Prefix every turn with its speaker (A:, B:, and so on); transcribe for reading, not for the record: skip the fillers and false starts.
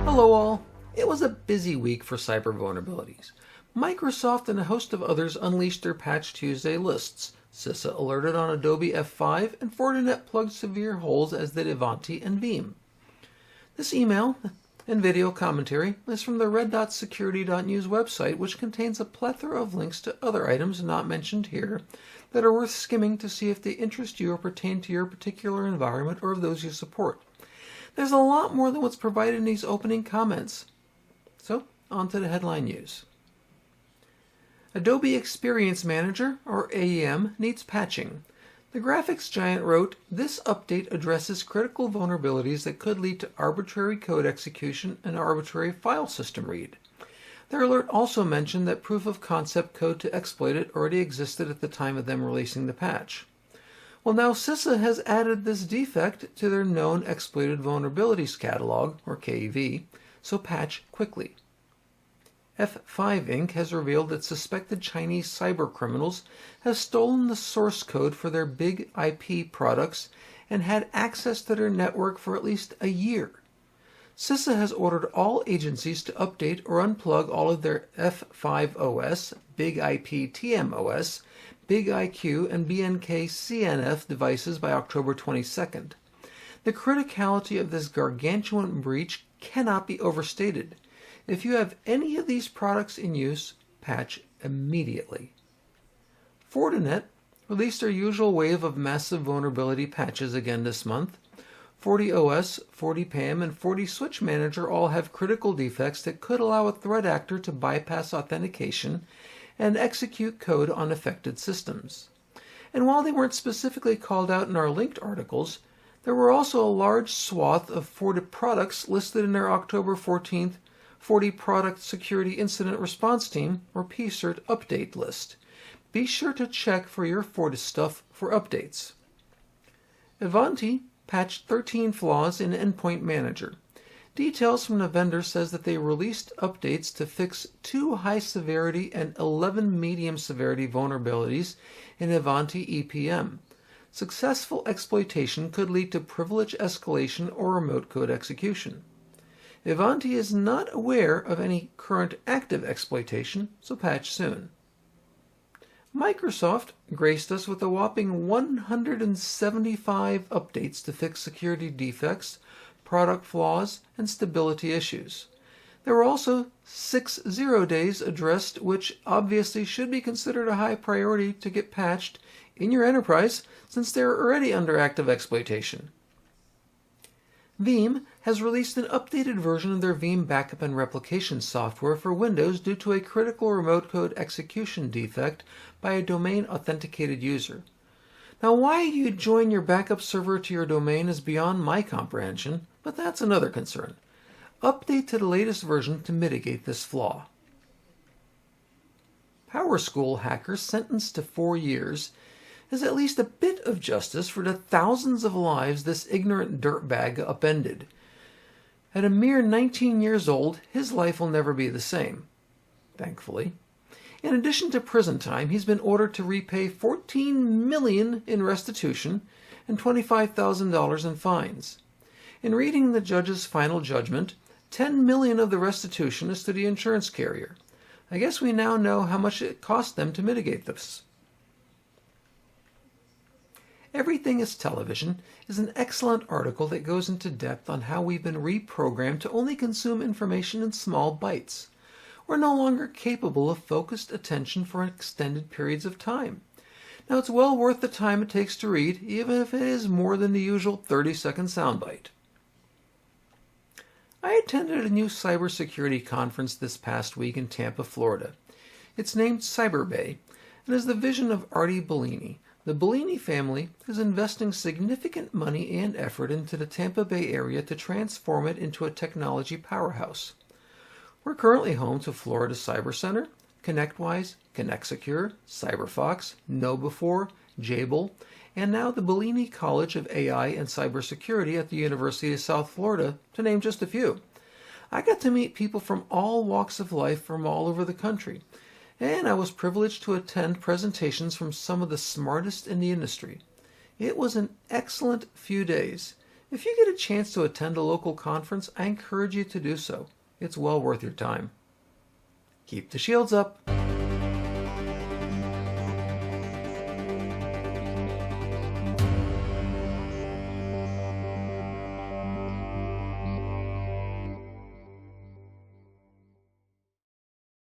A: Hello all! It was a busy week for cyber vulnerabilities. Microsoft and a host of others unleashed their Patch Tuesday lists. CISA alerted on Adobe F5, and Fortinet plugged severe holes as did Ivanti and Veeam. This email and video commentary is from the RedDotSecurity.news website, which contains a plethora of links to other items not mentioned here that are worth skimming to see if they interest you or pertain to your particular environment or of those you support. There's a lot more than what's provided in these opening comments. So, on to the headline news. Adobe Experience Manager, or AEM, needs patching. The graphics giant wrote, "This update addresses critical vulnerabilities that could lead to arbitrary code execution and arbitrary file system read." Their alert also mentioned that proof of concept code to exploit it already existed at the time of them releasing the patch. Well, now CISA has added this defect to their known exploited vulnerabilities catalog, or KEV, so patch quickly. F5 Inc. has revealed that suspected Chinese cyber criminals have stolen the source code for their big IP products and had access to their network for at least a year. CISA has ordered all agencies to update or unplug all of their F5 OS, Big IP TMOS, Big IQ, and BNK CNF devices by October 22nd. The criticality of this gargantuan breach cannot be overstated. If you have any of these products in use, patch immediately. Fortinet released their usual wave of massive vulnerability patches again this month. FortiOS, FortiPAM, and FortiSwitch Manager all have critical defects that could allow a threat actor to bypass authentication and execute code on affected systems. And while they weren't specifically called out in our linked articles, there were also a large swath of Forti products listed in their October 14th Forti Product Security Incident Response Team, or PSIRT, update list. Be sure to check for your Forti stuff for updates. Ivanti patched 13 flaws in Endpoint Manager. Details from the vendor says that they released updates to fix 2 high-severity and 11 medium-severity vulnerabilities in Ivanti EPM. Successful exploitation could lead to privilege escalation or remote code execution. Ivanti is not aware of any current active exploitation, so patch soon. Microsoft graced us with a whopping 175 updates to fix security defects, product flaws, and stability issues. There were also 6 0-days addressed, which obviously should be considered a high priority to get patched in your enterprise since they are already under active exploitation. Veeam has released an updated version of their Veeam backup and replication software for Windows due to a critical remote code execution defect by a domain-authenticated user. Now, why you join your backup server to your domain is beyond my comprehension, but that's another concern. Update to the latest version to mitigate this flaw. PowerSchool hacker sentenced to 4 years is at least a bit of justice for the thousands of lives this ignorant dirtbag upended. At a mere 19 years old, his life will never be the same, thankfully. In addition to prison time, he's been ordered to repay $14 million in restitution and $25,000 in fines. In reading the judge's final judgment, $10 million of the restitution is to the insurance carrier. I guess we now know how much it cost them to mitigate this. Everything is Television is an excellent article that goes into depth on how we've been reprogrammed to only consume information in small bites. We're no longer capable of focused attention for extended periods of time. Now, it's well worth the time it takes to read, even if it is more than the usual 30-second soundbite. I attended a new cybersecurity conference this past week in Tampa, Florida. It's named Cyber Bay and is the vision of Artie Bellini. The Bellini family is investing significant money and effort into the Tampa Bay area to transform it into a technology powerhouse. We're currently home to Florida Cyber Center, ConnectWise, ConnectSecure, CyberFox, KnowBe4, Jabil, and now the Bellini College of AI and Cybersecurity at the University of South Florida, to name just a few. I got to meet people from all walks of life from all over the country, and I was privileged to attend presentations from some of the smartest in the industry. It was an excellent few days. If you get a chance to attend a local conference, I encourage you to do so. It's well worth your time. Keep the shields up.